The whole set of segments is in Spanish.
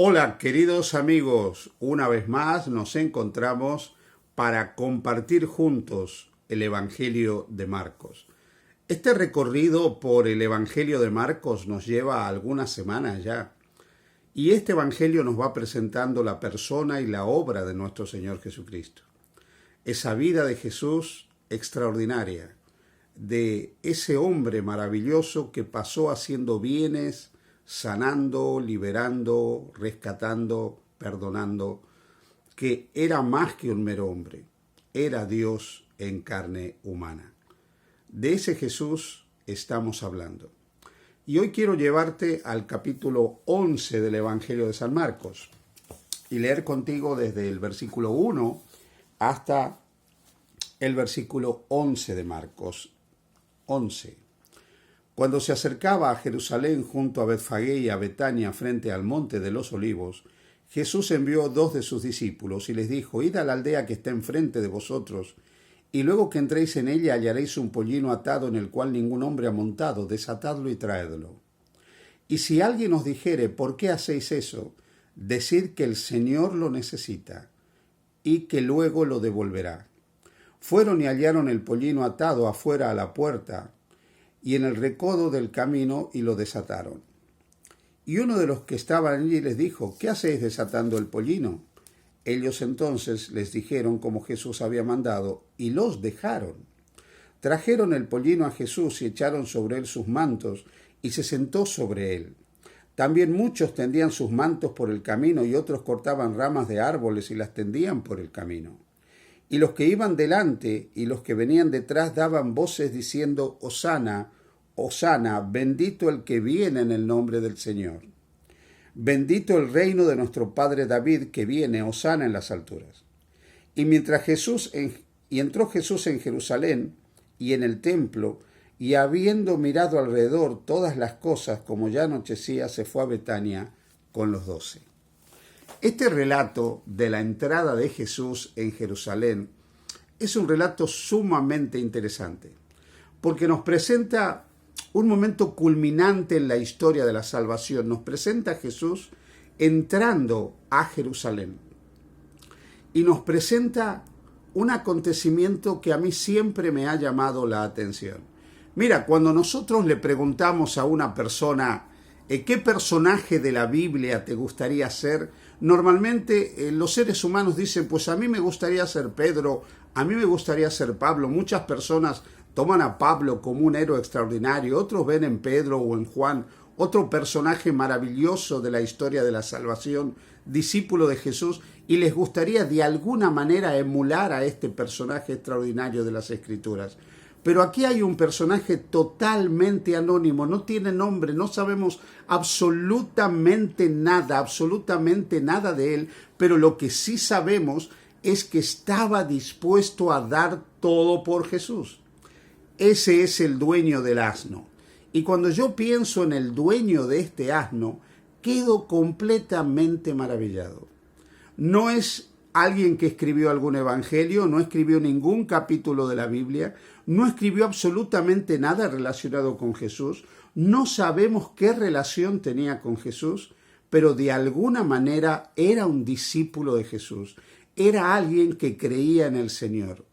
Hola queridos amigos, una vez más nos encontramos para compartir juntos el Evangelio de Marcos. Este recorrido por el Evangelio de Marcos nos lleva algunas semanas ya, y este Evangelio nos va presentando la persona y la obra de nuestro Señor Jesucristo. Esa vida de Jesús extraordinaria, de ese hombre maravilloso que pasó haciendo bienes, sanando, liberando, rescatando, perdonando, que era más que un mero hombre, era Dios en carne humana. De ese Jesús estamos hablando. Y hoy quiero llevarte al capítulo 11 del Evangelio de San Marcos y leer contigo desde el versículo 1 hasta el versículo 11 de Marcos 11. Cuando se acercaba a Jerusalén junto a Betfagé y a Betania frente al monte de los Olivos, Jesús envió 2 de sus discípulos y les dijo: Id a la aldea que está enfrente de vosotros, y luego que entréis en ella hallaréis un pollino atado en el cual ningún hombre ha montado, desatadlo y traedlo. Y si alguien os dijere: ¿por qué hacéis eso?, decid que el Señor lo necesita, y que luego lo devolverá. Fueron y hallaron el pollino atado afuera a la puerta, y en el recodo del camino, y lo desataron. Y uno de los que estaban allí les dijo: ¿qué hacéis desatando el pollino? Ellos entonces les dijeron como Jesús había mandado, y los dejaron. Trajeron el pollino a Jesús y echaron sobre él sus mantos, y se sentó sobre él. También muchos tendían sus mantos por el camino, y otros cortaban ramas de árboles y las tendían por el camino. Y los que iban delante y los que venían detrás daban voces diciendo: Hosana, Hosana, bendito el que viene en el nombre del Señor. Bendito el reino de nuestro padre David que viene, Hosana en las alturas. Y entró Jesús en Jerusalén y en el templo, y habiendo mirado alrededor todas las cosas, como ya anochecía, se fue a Betania con los 12. Este relato de la entrada de Jesús en Jerusalén es un relato sumamente interesante, porque nos presenta un momento culminante en la historia de la salvación. Nos presenta a Jesús entrando a Jerusalén y nos presenta un acontecimiento que a mí siempre me ha llamado la atención. Mira, cuando nosotros le preguntamos a una persona: ¿qué personaje de la Biblia te gustaría ser?, normalmente los seres humanos dicen: pues a mí me gustaría ser Pedro, a mí me gustaría ser Pablo. Muchas personas toman a Pablo como un héroe extraordinario, otros ven en Pedro o en Juan otro personaje maravilloso de la historia de la salvación, discípulo de Jesús, y les gustaría de alguna manera emular a este personaje extraordinario de las Escrituras. Pero aquí hay un personaje totalmente anónimo, no tiene nombre, no sabemos absolutamente nada de él, pero lo que sí sabemos es que estaba dispuesto a dar todo por Jesús. Ese es el dueño del asno. Y cuando yo pienso en el dueño de este asno, quedo completamente maravillado. No es alguien que escribió algún evangelio, no escribió ningún capítulo de la Biblia, no escribió absolutamente nada relacionado con Jesús, no sabemos qué relación tenía con Jesús, pero de alguna manera era un discípulo de Jesús, era alguien que creía en el Señor.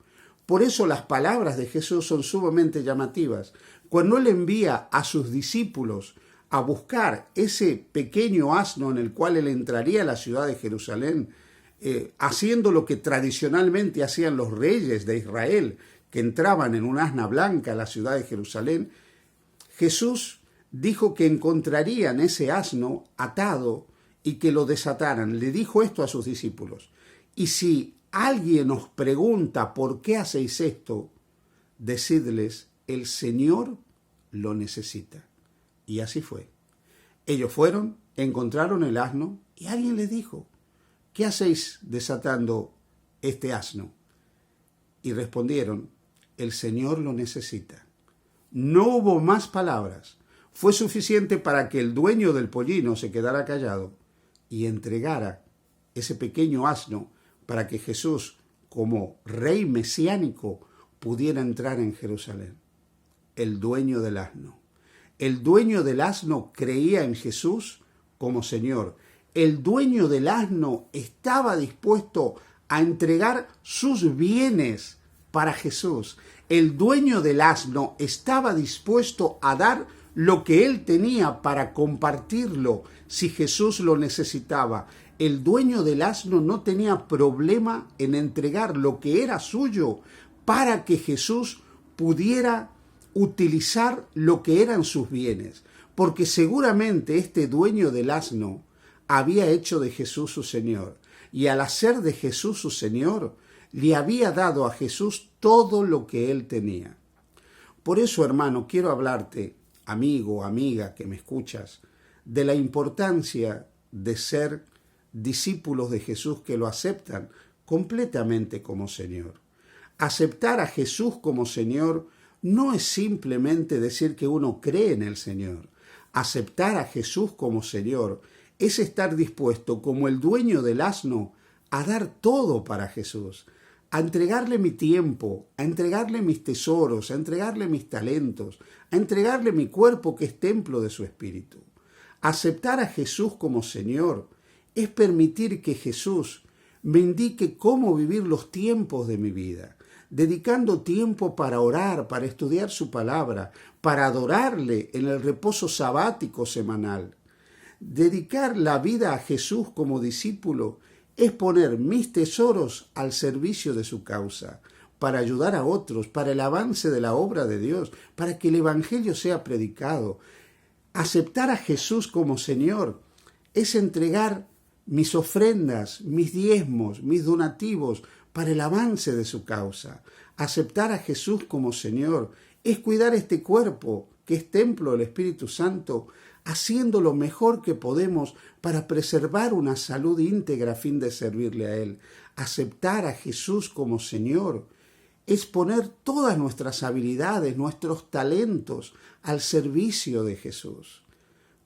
Por eso las palabras de Jesús son sumamente llamativas. Cuando Él envía a sus discípulos a buscar ese pequeño asno en el cual Él entraría a la ciudad de Jerusalén, haciendo lo que tradicionalmente hacían los reyes de Israel, que entraban en un asna blanca a la ciudad de Jerusalén, Jesús dijo que encontrarían ese asno atado y que lo desataran. Le dijo esto a sus discípulos: y si alguien os pregunta ¿por qué hacéis esto?, decidles: el Señor lo necesita. Y así fue. Ellos fueron, encontraron el asno y alguien les dijo: ¿qué hacéis desatando este asno? Y respondieron: el Señor lo necesita. No hubo más palabras. Fue suficiente para que el dueño del pollino se quedara callado y entregara ese pequeño asno para que Jesús, como rey mesiánico, pudiera entrar en Jerusalén. El dueño del asno. El dueño del asno creía en Jesús como Señor. El dueño del asno estaba dispuesto a entregar sus bienes para Jesús. El dueño del asno estaba dispuesto a dar lo que él tenía para compartirlo si Jesús lo necesitaba. El dueño del asno no tenía problema en entregar lo que era suyo para que Jesús pudiera utilizar lo que eran sus bienes, porque seguramente este dueño del asno había hecho de Jesús su Señor, y al hacer de Jesús su Señor, le había dado a Jesús todo lo que él tenía. Por eso, hermano, quiero hablarte, amigo, amiga que me escuchas, de la importancia de ser discípulos de Jesús que lo aceptan completamente como Señor. Aceptar a Jesús como Señor no es simplemente decir que uno cree en el Señor. Aceptar a Jesús como Señor es estar dispuesto, como el dueño del asno, a dar todo para Jesús, a entregarle mi tiempo, a entregarle mis tesoros, a entregarle mis talentos, a entregarle mi cuerpo que es templo de su Espíritu. Aceptar a Jesús como Señor es permitir que Jesús me indique cómo vivir los tiempos de mi vida, dedicando tiempo para orar, para estudiar su palabra, para adorarle en el reposo sabático semanal. Dedicar la vida a Jesús como discípulo es poner mis tesoros al servicio de su causa, para ayudar a otros, para el avance de la obra de Dios, para que el Evangelio sea predicado. Aceptar a Jesús como Señor es entregar mis ofrendas, mis diezmos, mis donativos para el avance de su causa. Aceptar a Jesús como Señor es cuidar este cuerpo, que es templo del Espíritu Santo, haciendo lo mejor que podemos para preservar una salud íntegra a fin de servirle a Él. Aceptar a Jesús como Señor es poner todas nuestras habilidades, nuestros talentos al servicio de Jesús.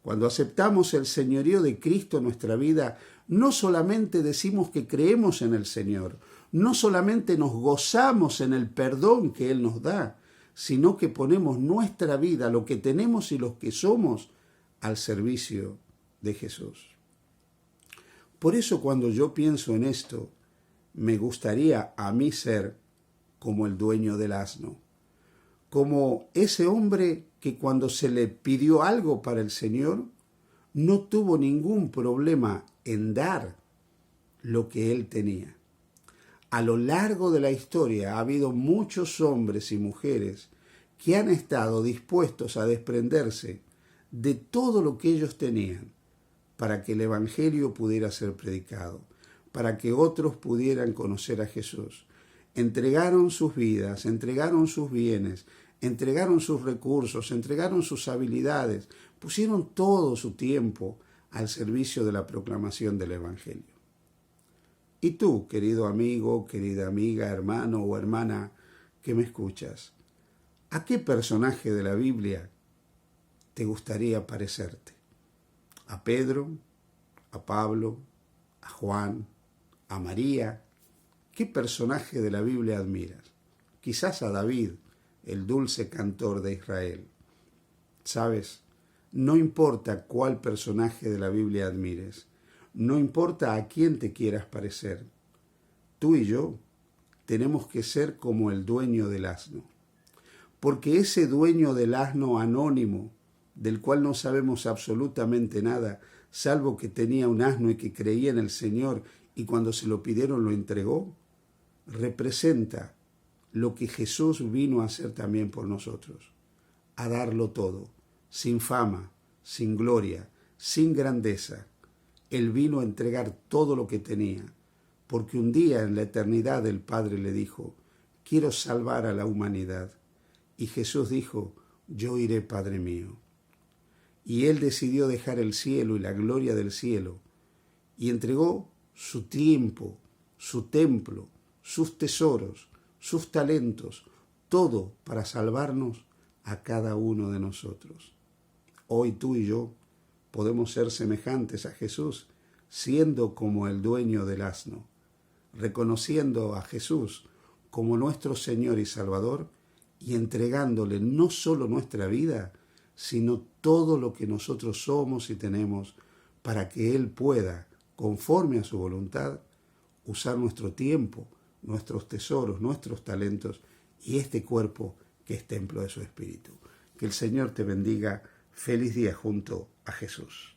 Cuando aceptamos el señorío de Cristo en nuestra vida, no solamente decimos que creemos en el Señor, no solamente nos gozamos en el perdón que Él nos da, sino que ponemos nuestra vida, lo que tenemos y lo que somos, al servicio de Jesús. Por eso cuando yo pienso en esto, me gustaría a mí ser como el dueño del asno, como ese hombre que cuando se le pidió algo para el Señor, no tuvo ningún problema en dar lo que él tenía. A lo largo de la historia ha habido muchos hombres y mujeres que han estado dispuestos a desprenderse de todo lo que ellos tenían para que el Evangelio pudiera ser predicado, para que otros pudieran conocer a Jesús. Entregaron sus vidas, entregaron sus bienes, entregaron sus recursos, entregaron sus habilidades, pusieron todo su tiempo al servicio de la proclamación del Evangelio. Y tú, querido amigo, querida amiga, hermano o hermana que me escuchas, ¿a qué personaje de la Biblia te gustaría parecerte? ¿A Pedro? ¿A Pablo? ¿A Juan? ¿A María? ¿Qué personaje de la Biblia admiras? Quizás a David, el dulce cantor de Israel. ¿Sabes? No importa cuál personaje de la Biblia admires, no importa a quién te quieras parecer, tú y yo tenemos que ser como el dueño del asno. Porque ese dueño del asno anónimo, del cual no sabemos absolutamente nada, salvo que tenía un asno y que creía en el Señor y cuando se lo pidieron lo entregó, representa lo que Jesús vino a hacer también por nosotros, a darlo todo, sin fama, sin gloria, sin grandeza. Él vino a entregar todo lo que tenía, porque un día en la eternidad el Padre le dijo, quiero salvar a la humanidad. Y Jesús dijo, yo iré, Padre mío. Y Él decidió dejar el cielo y la gloria del cielo, y entregó su tiempo, su templo, sus tesoros, sus talentos, todo para salvarnos a cada uno de nosotros. Hoy tú y yo podemos ser semejantes a Jesús, siendo como el dueño del asno, reconociendo a Jesús como nuestro Señor y Salvador y entregándole no solo nuestra vida, sino todo lo que nosotros somos y tenemos para que Él pueda, conforme a su voluntad, usar nuestro tiempo, nuestros tesoros, nuestros talentos y este cuerpo que es templo de su Espíritu. Que el Señor te bendiga. Feliz día junto a Jesús.